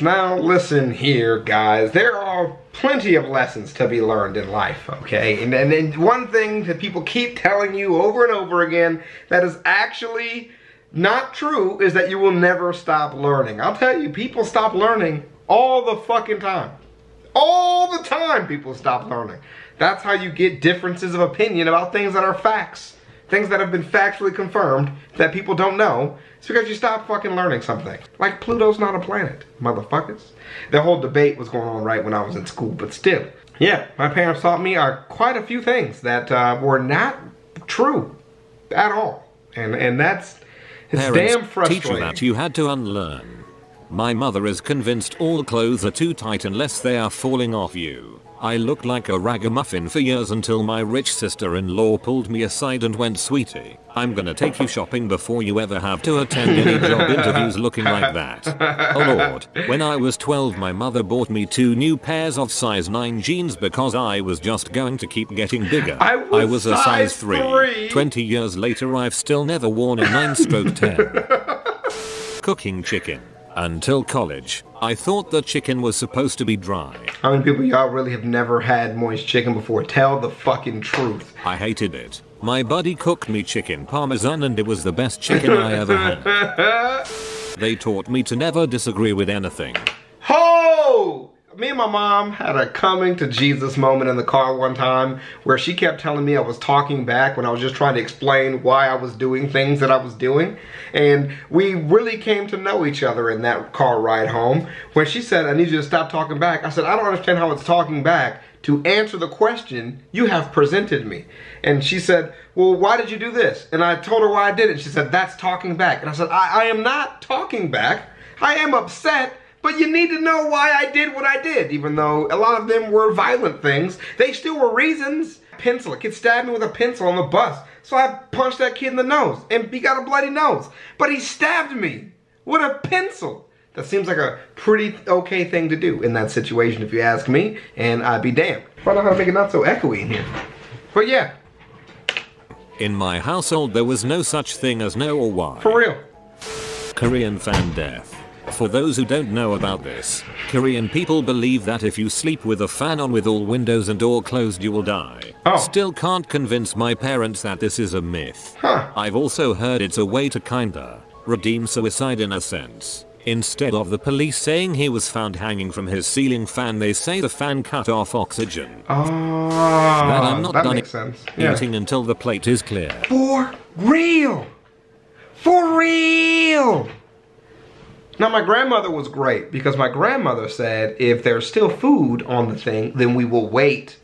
Now listen here, guys. There are plenty of lessons to be learned in life, okay? And then one thing that people keep telling you over and over again that is actually not true is that you will never stop learning. I'll tell you, people stop learning all the fucking time. All the time people stop learning. That's how you get differences of opinion about things that are facts. Things that have been factually confirmed that people don't know. It's because you stop fucking learning something. Like Pluto's not a planet, motherfuckers. The whole debate was going on right when I was in school, but still. Yeah, my parents taught me quite a few things that were not true at all. And it's damn frustrating. Teach you that you had to unlearn. My mother is convinced all clothes are too tight unless they are falling off you. I looked like a ragamuffin for years until my rich sister-in-law pulled me aside and went, "Sweetie, I'm gonna take you shopping before you ever have to attend any job interviews looking like that." Oh lord. When I was 12, my mother bought me 2 new pairs of size 9 jeans because I was just going to keep getting bigger. I was a size 3. 20 years later, I've still never worn a 9/10. Cooking chicken. Until college, I thought that chicken was supposed to be dry. How many people y'all really have never had moist chicken before? Tell the fucking truth. I hated it. My buddy cooked me chicken parmesan and it was the best chicken I ever had. They taught me to never disagree with anything. Ho! Me and my mom had a coming to Jesus moment in the car one time where she kept telling me I was talking back when I was just trying to explain why I was doing things that I was doing. And we really came to know each other in that car ride home. When she said, "I need you to stop talking back," I said, "I don't understand how it's talking back to answer the question you have presented me." And she said, "Well, why did you do this?" And I told her why I did it. She said, "That's talking back." And I said, I am not talking back. I am upset. But you need to know why I did what I did. Even though a lot of them were violent things, they still were reasons. Pencil, a kid stabbed me with a pencil on the bus. So I punched that kid in the nose, and he got a bloody nose. But he stabbed me with a pencil. That seems like a pretty okay thing to do in that situation, if you ask me, and I'd be damned. Find out how to make it not so echoey in here. But yeah. In my household, there was no such thing as no or why. For real. Korean fan death. For those who don't know about this, Korean people believe that if you sleep with a fan on with all windows and door closed, you will die. Oh. Still can't convince my parents that this is a myth. Huh. I've also heard it's a way to kinda redeem suicide in a sense. Instead of the police saying he was found hanging from his ceiling fan, they say the fan cut off oxygen. Oh, that I'm not done makes sense. eating until the plate is clear. For real. For real. Now my grandmother was great because my grandmother said if there's still food on the thing, then we will wait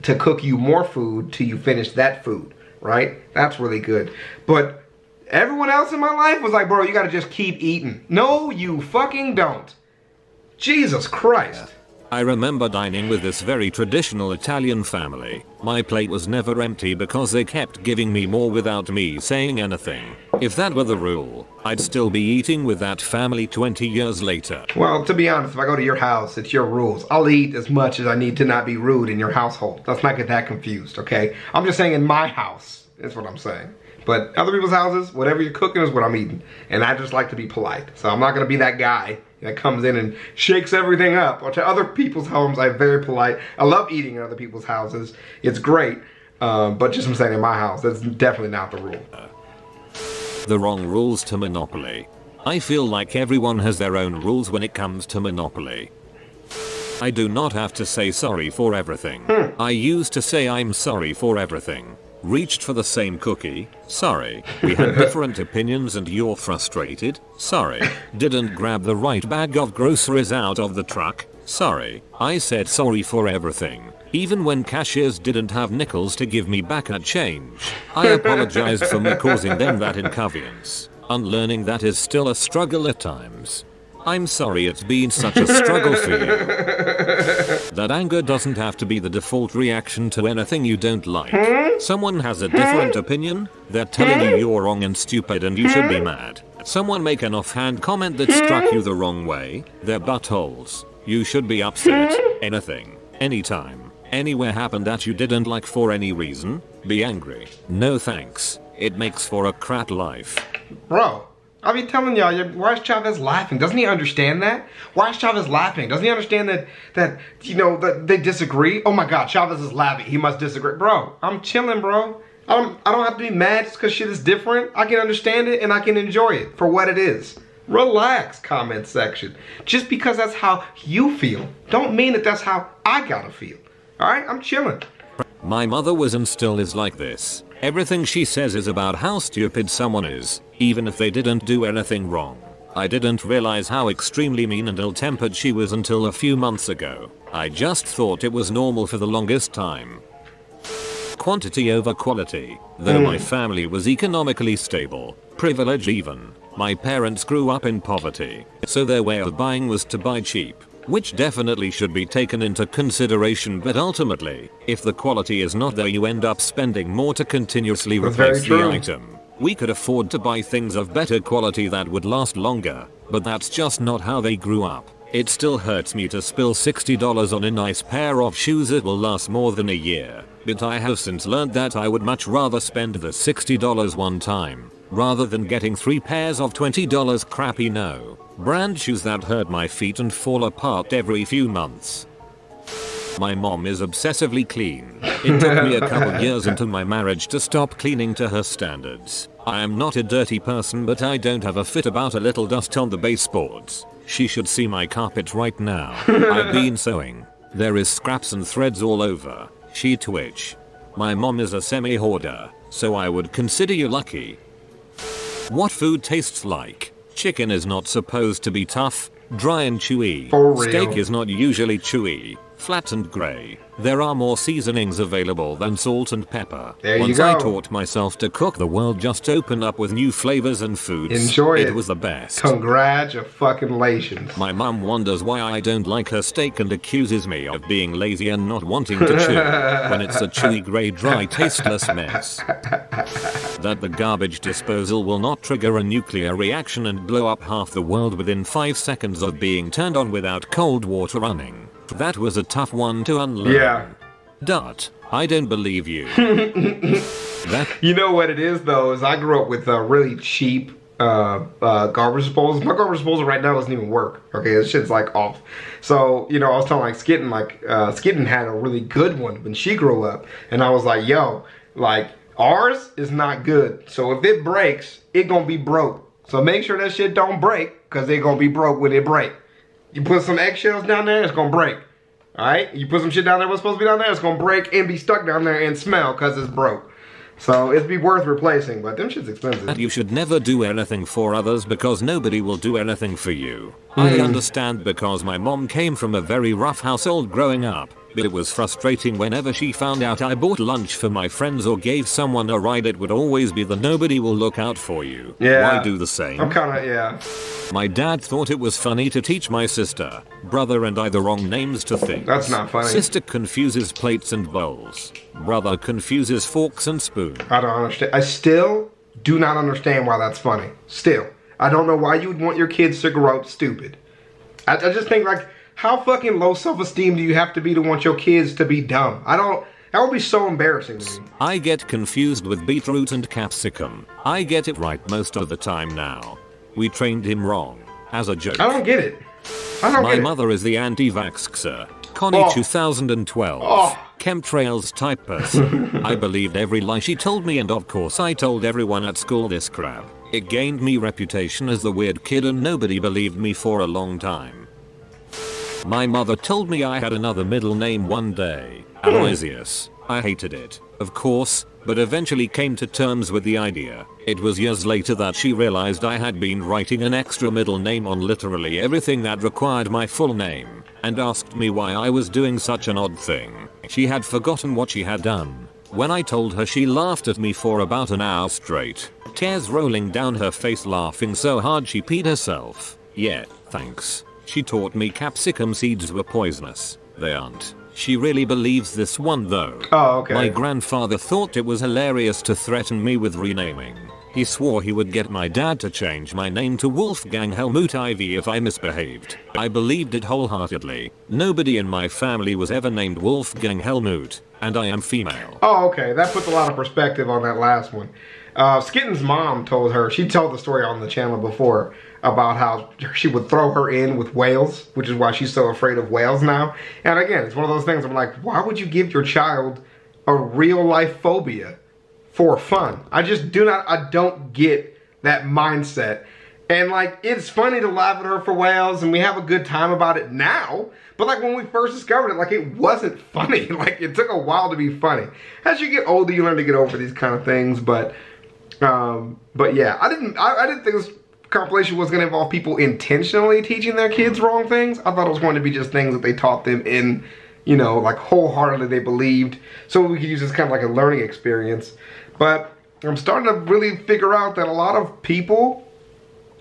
to cook you more food till you finish that food, right? That's really good. But everyone else in my life was like, bro, you gotta just keep eating. No, you fucking don't. Jesus Christ. I remember dining with this very traditional Italian family. My plate was never empty because they kept giving me more without me saying anything. If that were the rule, I'd still be eating with that family 20 years later. Well, to be honest, if I go to your house, it's your rules. I'll eat as much as I need to not be rude in your household. Let's not get that confused, okay? I'm just saying in my house, is what I'm saying. But other people's houses, whatever you're cooking is what I'm eating. And I just like to be polite. So I'm not gonna be that guy that comes in and shakes everything up. Or to other people's homes, I'm very polite. I love eating in other people's houses. It's great. But just I'm saying in my house, that's definitely not the rule. The wrong rules to Monopoly. I feel like everyone has their own rules when it comes to Monopoly. I do not have to say sorry for everything. I used to say I'm sorry for everything. Reached for the same cookie? Sorry. We had different opinions and you're frustrated? Sorry. Didn't grab the right bag of groceries out of the truck? Sorry. I said sorry for everything. Even when cashiers didn't have nickels to give me back a change. I apologized for me causing them that inconvenience. Unlearning that is still a struggle at times. I'm sorry it's been such a struggle for you. That anger doesn't have to be the default reaction to anything you don't like. Someone has a different opinion, they're telling you you're wrong and stupid and you should be mad. Someone make an offhand comment that struck you the wrong way, they're buttholes. You should be upset. Anything, anytime, anywhere happened that you didn't like for any reason, be angry. No thanks. It makes for a crap life. Bro, I'll be telling y'all, why is Chavez laughing? Doesn't he understand that? Why is Chavez laughing? Doesn't he understand that you know, that they disagree? Oh my God, Chavez is laughing. He must disagree. Bro, I'm chilling, bro. I don't have to be mad just because shit is different. I can understand it and I can enjoy it for what it is. Relax, comment section. Just because that's how you feel, don't mean that that's how I gotta feel. All right, I'm chilling. My mother was and still is like this. Everything she says is about how stupid someone is, even if they didn't do anything wrong. I didn't realize how extremely mean and ill-tempered she was until a few months ago. I just thought it was normal for the longest time. Quantity over quality. Though my family was economically stable, privileged even, my parents grew up in poverty, so their way of buying was to buy cheap, which definitely should be taken into consideration, but ultimately, if the quality is not there, you end up spending more to continuously replace the item. We could afford to buy things of better quality that would last longer, but that's just not how they grew up. It still hurts me to spill $60 on a nice pair of shoes that will last more than a year, but I have since learned that I would much rather spend the $60 one time, rather than getting 3 pairs of $20 crappy brand shoes that hurt my feet and fall apart every few months. My mom is obsessively clean. It took me a couple years into my marriage to stop cleaning to her standards. I am not a dirty person, but I don't have a fit about a little dust on the baseboards. She should see my carpet right now. I've been sewing. There is scraps and threads all over. She twitch. My mom is a semi-hoarder, so I would consider you lucky. What food tastes like? Chicken is not supposed to be tough, dry and chewy. Steak is not usually chewy, flat and grey. There are more seasonings available than salt and pepper. Once I taught myself to cook, the world just opened up with new flavors and foods. Enjoy it. It was the best. Congratulations. My mom wonders why I don't like her steak and accuses me of being lazy and not wanting to chew when it's a chewy, grey, dry, tasteless mess. That the garbage disposal will not trigger a nuclear reaction and blow up half the world within 5 seconds of being turned on without cold water running. That was a tough one to unlearn. Yeah. Dot. I don't believe you. You know what it is though, is I grew up with really cheap garbage disposals. My garbage disposal right now doesn't even work. Okay, this shit's like off. So, you know, I was telling like Skitten had a really good one when she grew up. And I was like, yo, like ours is not good. So if it breaks, it gonna be broke. So make sure that shit don't break, cause they gonna be broke when it break. You put some eggshells down there, it's gonna break. Alright? You put some shit down there what's supposed to be down there, it's gonna break and be stuck down there and smell because it's broke. So it'd be worth replacing, but them shit's expensive. You should never do anything for others because nobody will do anything for you. I understand because my mom came from a very rough household growing up. But it was frustrating whenever she found out I bought lunch for my friends or gave someone a ride. It would always be the nobody will look out for you. Yeah. Why do the same? I'm kinda, yeah. My dad thought it was funny to teach my sister, brother and I the wrong names to things. That's not funny. Sister confuses plates and bowls. Brother confuses forks and spoons. I don't understand. I still do not understand why that's funny. Still. I don't know why you would want your kids to grow up stupid. I just think like, how fucking low self-esteem do you have to be to want your kids to be dumb? That would be so embarrassing to me. I get confused with beetroot and capsicum. I get it right most of the time now. We trained him wrong. As a joke. I don't get it. I don't get it. My mother is the anti-vaxxer. Connie 2012. Chemtrails type person. I believed every lie she told me, and of course I told everyone at school this crap. It gained me reputation as the weird kid and nobody believed me for a long time. My mother told me I had another middle name one day, Aloysius. I hated it, of course, but eventually came to terms with the idea. It was years later that she realized I had been writing an extra middle name on literally everything that required my full name, and asked me why I was doing such an odd thing. She had forgotten what she had done. When I told her, she laughed at me for about an hour straight, tears rolling down her face, laughing so hard she peed herself. Yeah, thanks. She taught me capsicum seeds were poisonous. They aren't. She really believes this one though. Oh, okay. My grandfather thought it was hilarious to threaten me with renaming. He swore he would get my dad to change my name to Wolfgang Helmut IV if I misbehaved. I believed it wholeheartedly. Nobody in my family was ever named Wolfgang Helmut, and I am female. Oh, okay. That puts a lot of perspective on that last one. Skitten's mom told her, she told the story on the channel before about how she would throw her in with whales, which is why she's so afraid of whales now. And again, it's one of those things I'm like, why would you give your child a real life phobia for fun? I don't get that mindset. And like, it's funny to laugh at her for whales and we have a good time about it now. But like when we first discovered it, like it wasn't funny. Like it took a while to be funny. As you get older, you learn to get over these kind of things. But yeah, I didn't think this compilation was going to involve people intentionally teaching their kids wrong things. I thought it was going to be just things that they taught them in, you know, like wholeheartedly they believed. So we could use this kind of like a learning experience. But I'm starting to really figure out that a lot of people,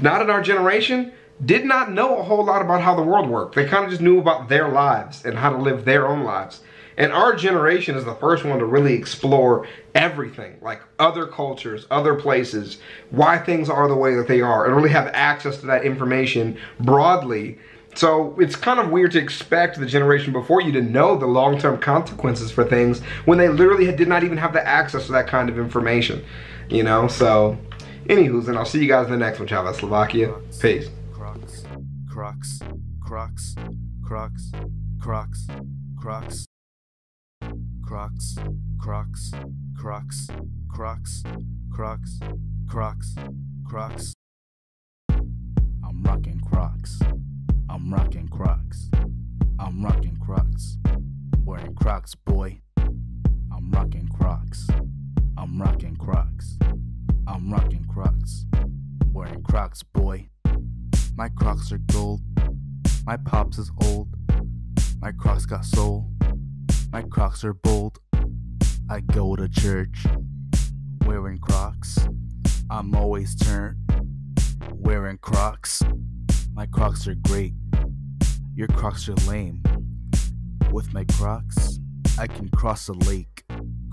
not in our generation, did not know a whole lot about how the world worked. They kind of just knew about their lives and how to live their own lives. And our generation is the first one to really explore everything, like other cultures, other places, why things are the way that they are, and really have access to that information broadly. So it's kind of weird to expect the generation before you to know the long-term consequences for things when they literally did not even have the access to that kind of information, you know? So, anywho's, and I'll see you guys in the next one, ChavezzSlovakia. Peace. Crocs, Crocs, Crocs, Crocs, Crocs, Crocs, Crocs, Crocs, Crocs, Crocs, Crocs, Crocs, Crocs. I'm rocking Crocs. I'm rocking Crocs. I'm rocking Crocs. Wearing Crocs, boy. I'm rocking Crocs. I'm rocking Crocs. I'm rocking Crocs. Wearing Crocs, boy. My Crocs are gold. My pops is old. My Crocs got soul. My Crocs are bold. I go to church wearing Crocs. I'm always turned wearing Crocs. My Crocs are great. Your Crocs are lame. With my Crocs, I can cross a lake.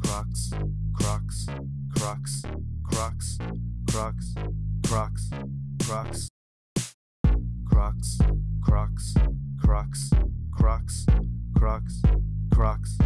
Crocs, Crocs, Crocs, Crocs, Crocs, Crocs, Crocs, Crocs, Crocs, Crocs, Crocs, Crocs, Crocs.